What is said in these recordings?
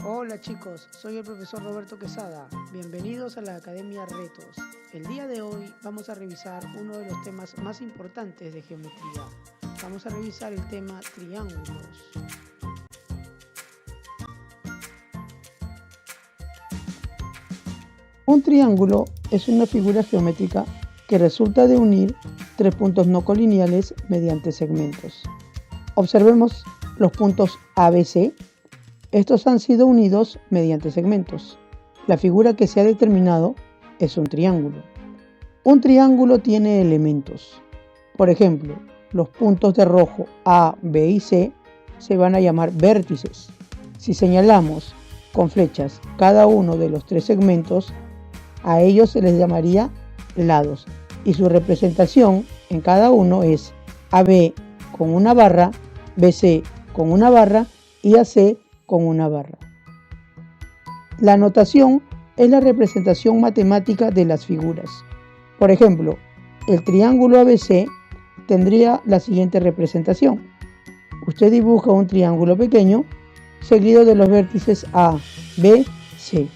Hola chicos, soy el profesor Roberto Quesada. Bienvenidos a la Academia Retos. El día de hoy vamos a revisar uno de los temas más importantes de geometría. Vamos a revisar el tema triángulos. Un triángulo es una figura geométrica que resulta de unir tres puntos no colineales mediante segmentos. Observemos los puntos ABC. Estos han sido unidos mediante segmentos. La figura que se ha determinado es un triángulo. Un triángulo tiene elementos. Por ejemplo, los puntos de rojo A, B y C se van a llamar vértices. Si señalamos con flechas cada uno de los tres segmentos, a ellos se les llamaría lados. Y su representación en cada uno es AB con una barra, BC con una barra y AC con una barra. La notación es la representación matemática de las figuras. Por ejemplo, el triángulo ABC tendría la siguiente representación. Usted dibuja un triángulo pequeño seguido de los vértices A, B, C.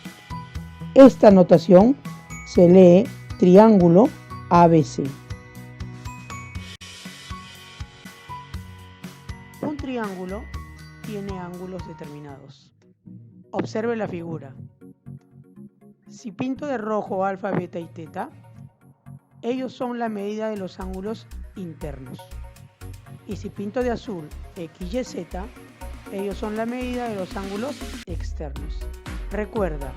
Esta notación se lee triángulo ABC. Un triángulo tiene ángulos determinados. Observe la figura. Si pinto de rojo alfa, beta y teta, ellos son la medida de los ángulos internos. Y si pinto de azul x, y, z, ellos son la medida de los ángulos externos. Recuerda,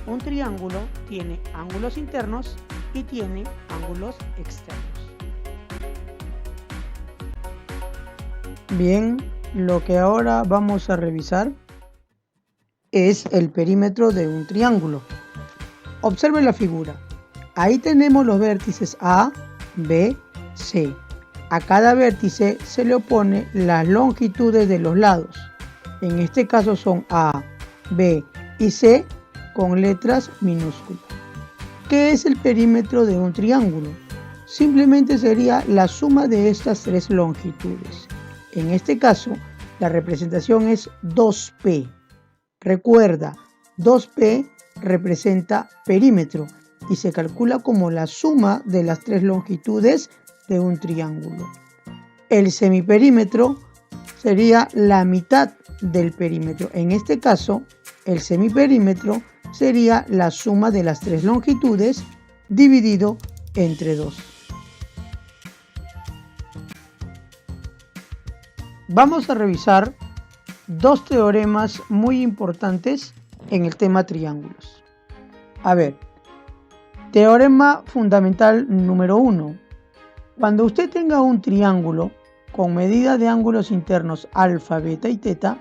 un triángulo tiene ángulos internos y tiene ángulos externos. Bien, lo que ahora vamos a revisar es el perímetro de un triángulo. Observe la figura. Ahí tenemos los vértices A, B, C. A cada vértice se le opone las longitudes de los lados. En este caso son A, B y C con letras minúsculas. ¿Qué es el perímetro de un triángulo? Simplemente sería la suma de estas tres longitudes. En este caso, la representación es 2P. Recuerda, 2P representa perímetro y se calcula como la suma de las tres longitudes de un triángulo. El semiperímetro sería la mitad del perímetro. En este caso, el semiperímetro sería la suma de las tres longitudes dividido entre 2. Vamos a revisar dos teoremas muy importantes en el tema triángulos. A ver, teorema fundamental número 1. Cuando usted tenga un triángulo con medida de ángulos internos alfa, beta y teta,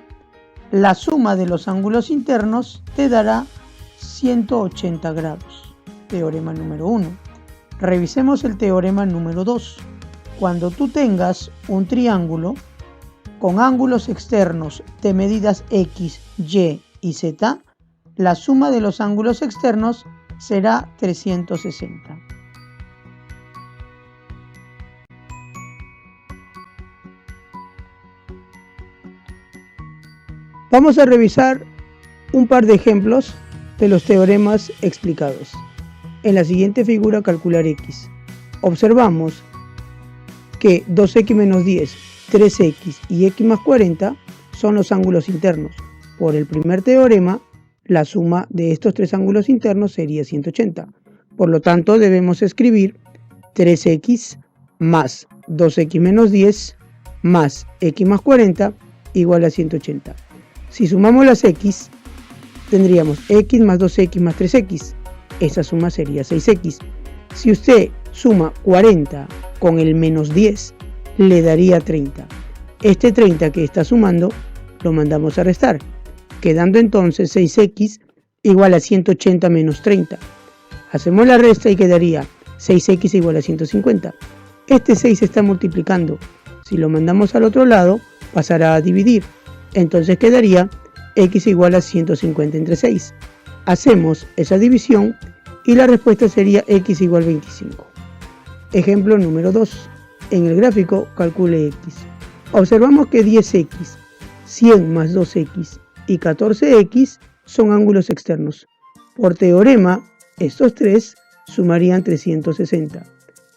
la suma de los ángulos internos te dará 180 grados. Teorema número 1. Revisemos el teorema número 2. Cuando tú tengas un triángulo con ángulos externos de medidas X, Y y Z, la suma de los ángulos externos será 360. Vamos a revisar un par de ejemplos de los teoremas explicados. En la siguiente figura, calcular X. Observamos que 2x menos 10, 3x y x más 40 son los ángulos internos. Por el primer teorema, la suma de estos tres ángulos internos sería 180. Por lo tanto, debemos escribir 3x más 2x menos 10 más x más 40 igual a 180. Si sumamos las x, tendríamos x más 2x más 3x. Esa suma sería 6x. Si usted suma 40 con el menos 10, le daría 30. Este 30 que está sumando lo mandamos a restar, quedando entonces 6x igual a 180 menos 30. Hacemos la resta y quedaría 6x igual a 150. Este 6 se está multiplicando. Si lo mandamos al otro lado, pasará a dividir. Entonces quedaría x igual a 150 entre 6. Hacemos esa división y la respuesta sería x igual a 25. Ejemplo número 2. En el gráfico, calcule x. Observamos que 10x, 100 más 2x y 14x son ángulos externos. Por teorema, estos tres sumarían 360.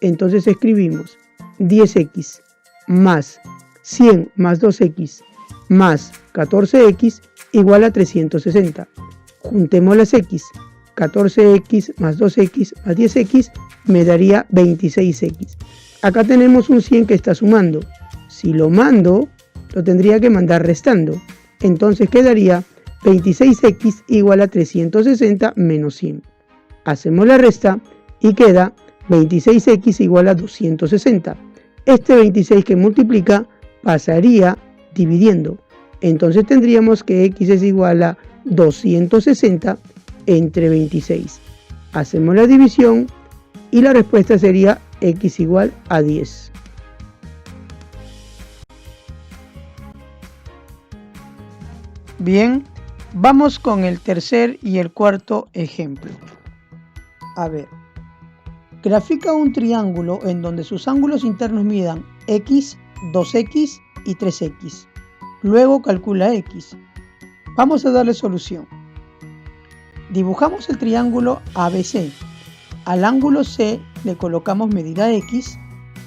Entonces escribimos 10x más 100 más 2x más 14x igual a 360. Juntemos las x. 14x más 2x más 10x me daría 26x. Acá tenemos un 100 que está sumando. Si lo mando, lo tendría que mandar restando. Entonces quedaría 26x igual a 360 menos 100. Hacemos la resta y queda 26x igual a 260. Este 26 que multiplica pasaría dividiendo. Entonces tendríamos que x es igual a 260 entre 26. Hacemos la división y la respuesta sería x igual a 10. Bien, vamos con el tercer y el cuarto ejemplo. A ver, grafica un triángulo en donde sus ángulos internos midan x, 2x y 3x. Luego calcula x. Vamos a darle solución. Dibujamos el triángulo ABC. Al ángulo C le colocamos medida x,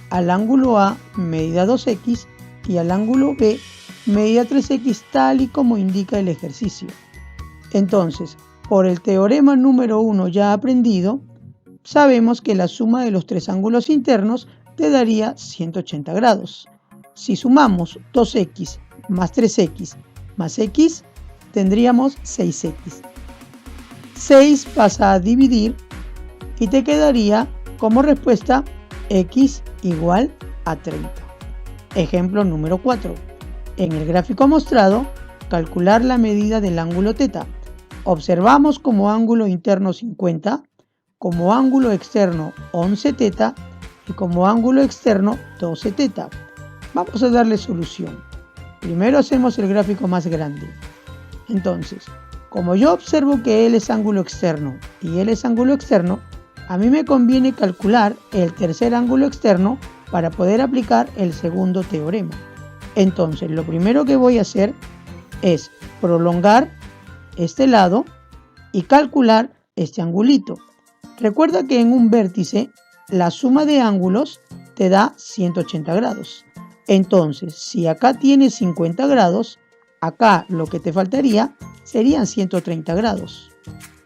al ángulo A medida 2x y al ángulo B medida 3x tal y como indica el ejercicio. Entonces, por el teorema número 1 ya aprendido, sabemos que la suma de los tres ángulos internos te daría 180 grados. Si sumamos 2x más 3x más x, tendríamos 6x. 6 pasa a dividir y te quedaría como respuesta x igual a 30. Ejemplo número 4. En el gráfico mostrado, calcular la medida del ángulo θ. Observamos como ángulo interno 50, como ángulo externo 11θ y como ángulo externo 12θ. Vamos a darle solución. Primero hacemos el gráfico más grande. Entonces, como yo observo que él es ángulo externo y él es ángulo externo, a mí me conviene calcular el tercer ángulo externo para poder aplicar el segundo teorema. Entonces, lo primero que voy a hacer es prolongar este lado y calcular este angulito. Recuerda que en un vértice la suma de ángulos te da 180 grados. Entonces, si acá tienes 50 grados, acá lo que te faltaría serían 130 grados.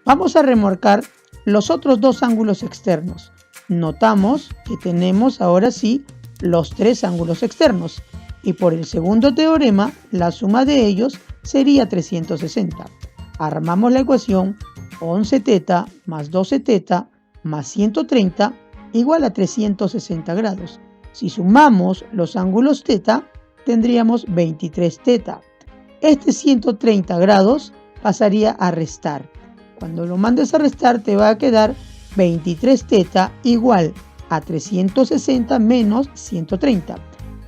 Vamos a remarcar los otros dos ángulos externos. Notamos que tenemos ahora sí los tres ángulos externos. Y por el segundo teorema, la suma de ellos sería 360. Armamos la ecuación 11θ más 12θ más 130 igual a 360 grados. Si sumamos los ángulos θ, tendríamos 23θ. Este 130 grados pasaría a restar. Cuando lo mandes a restar te va a quedar 23θ igual a 360 menos 130.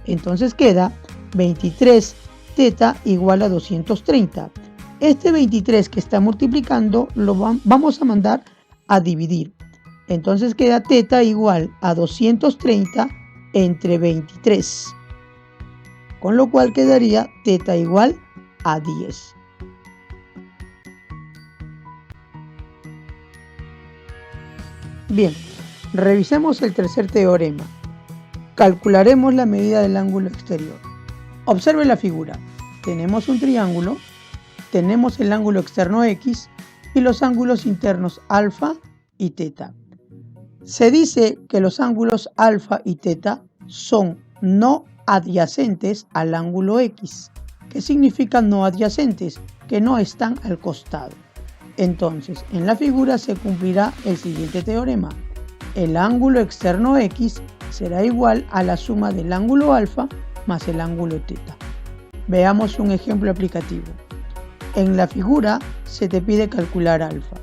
Entonces queda 23θ igual a 230. Este 23 que está multiplicando lo vamos a mandar a dividir. Entonces queda θ igual a 230 entre 23. Con lo cual quedaría θ igual a 10. Bien, revisemos el tercer teorema. Calcularemos la medida del ángulo exterior. Observe la figura. Tenemos un triángulo, tenemos el ángulo externo x y los ángulos internos alfa y θ. Se dice que los ángulos alfa y θ son no adyacentes al ángulo x. ¿Qué significa no adyacentes? Que no están al costado. Entonces, en la figura se cumplirá el siguiente teorema. El ángulo externo x será igual a la suma del ángulo alfa más el ángulo θ. Veamos un ejemplo aplicativo. En la figura se te pide calcular alfa.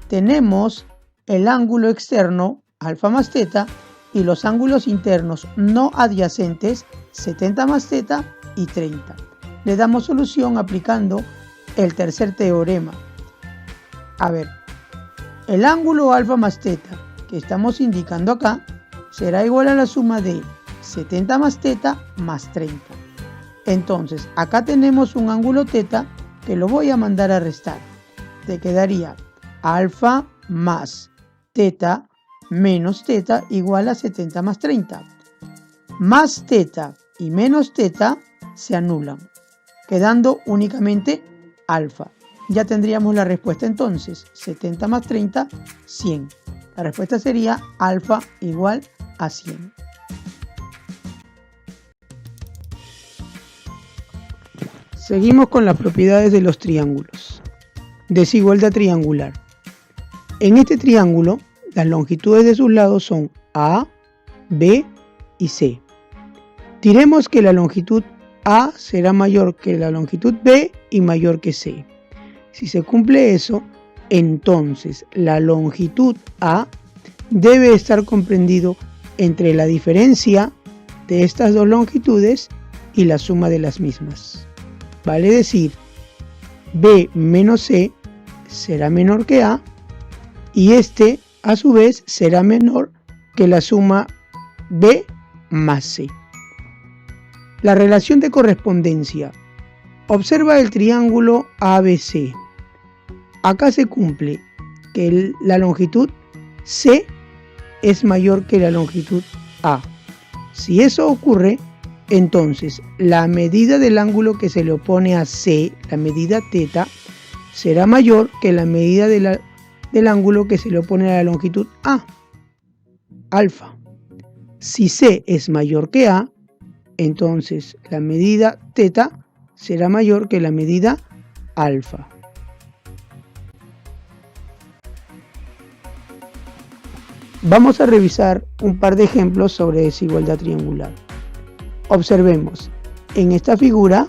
Tenemos el ángulo externo alfa más θ y los ángulos internos no adyacentes 70 más θ y 30. Le damos solución aplicando el tercer teorema. A ver, el ángulo alfa más θ que estamos indicando acá será igual a la suma de 70 más θ más 30. Entonces, acá tenemos un ángulo θ que lo voy a mandar a restar. te quedaría alfa más teta menos teta igual a 70 más 30. Más teta y menos teta se anulan, quedando únicamente alfa. Ya tendríamos la respuesta entonces, 70 más 30, 100. La respuesta sería alfa igual a 100. Seguimos con las propiedades de los triángulos. Desigualdad triangular. En este triángulo, las longitudes de sus lados son A, B y C. Diremos que la longitud A será mayor que la longitud B y mayor que C. Si se cumple eso, entonces la longitud A debe estar comprendido entre la diferencia de estas dos longitudes y la suma de las mismas. Vale decir, B menos C será menor que A y este a su vez será menor que la suma B más C. La relación de correspondencia. Observa el triángulo ABC. Acá se cumple que la longitud C es mayor que la longitud A. Si eso ocurre, entonces la medida del ángulo que se le opone a C, la medida teta, será mayor que la medida del ángulo que se le opone a la longitud A, alfa. Si C es mayor que A, entonces la medida teta será mayor que la medida alfa. Vamos a revisar un par de ejemplos sobre desigualdad triangular. Observemos, en esta figura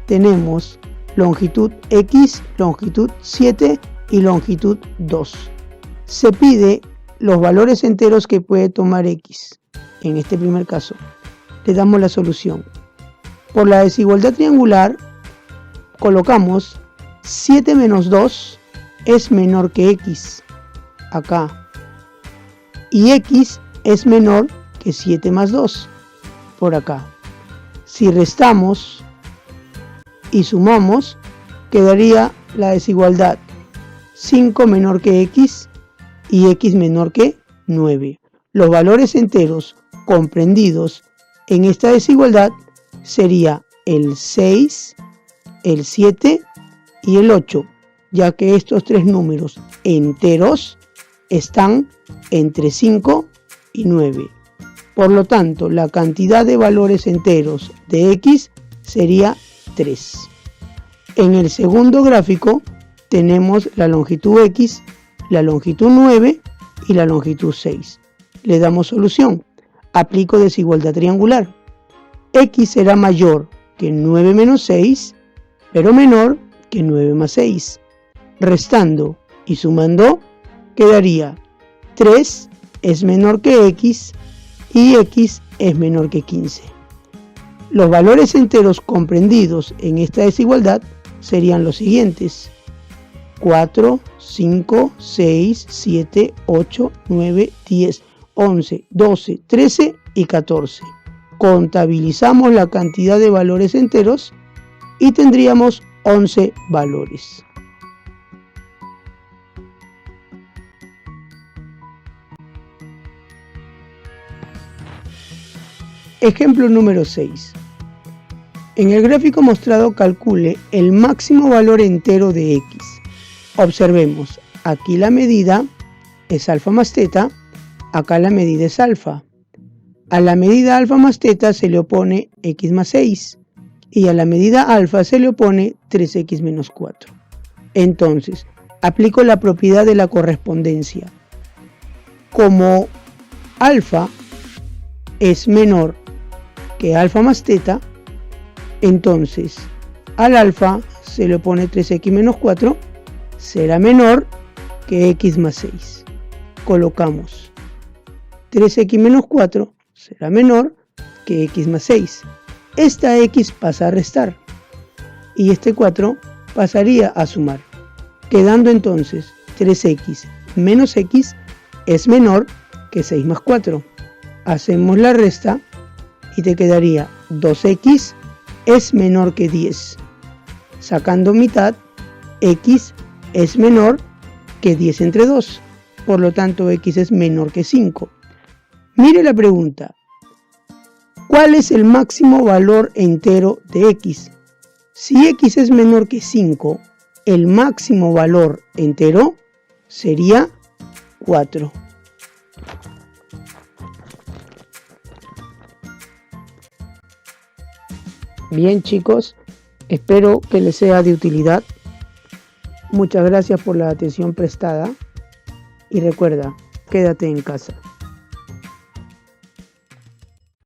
tenemos longitud X, longitud 7 y longitud 2. Se pide los valores enteros que puede tomar X. En este primer caso, le damos la solución. Por la desigualdad triangular, colocamos 7 menos 2 es menor que X, acá. Y X es menor que 7 más 2, por acá. Si restamos y sumamos, quedaría la desigualdad 5 menor que X y X menor que 9. Los valores enteros comprendidos en esta desigualdad sería el 6, el 7 y el 8, ya que estos tres números enteros están entre 5 y 9. Por lo tanto, la cantidad de valores enteros de X sería 3. En el segundo gráfico tenemos la longitud X, la longitud 9 y la longitud 6. Le damos solución. Aplico desigualdad triangular. X será mayor que 9 menos 6, pero menor que 9 más 6. Restando y sumando, quedaría 3 es menor que X y X es menor que 15. Los valores enteros comprendidos en esta desigualdad serían los siguientes: 4, 5, 6, 7, 8, 9, 10, 11, 12, 13 y 14. Contabilizamos la cantidad de valores enteros y tendríamos 11 valores. Ejemplo número 6. En el gráfico mostrado calcule el máximo valor entero de X. Observemos, aquí la medida es alfa más teta, acá la medida es alfa. A la medida alfa más teta se le opone X más 6 y a la medida alfa se le opone 3X menos 4. Entonces, aplico la propiedad de la correspondencia. Como alfa es menor que alfa más teta, entonces al alfa se le opone 3x menos 4, será menor que x más 6. Colocamos 3x menos 4 será menor que x más 6. Esta x pasa a restar y este 4 pasaría a sumar, quedando entonces 3x menos x es menor que 6 más 4. Hacemos la resta y te quedaría 2x es menor que 10. Sacando mitad, x es menor que 10 entre 2. Por lo tanto, x es menor que 5. Mire la pregunta. ¿Cuál es el máximo valor entero de x? Si x es menor que 5, el máximo valor entero sería 4. Bien, chicos, espero que les sea de utilidad. Muchas gracias por la atención prestada y recuerda, quédate en casa.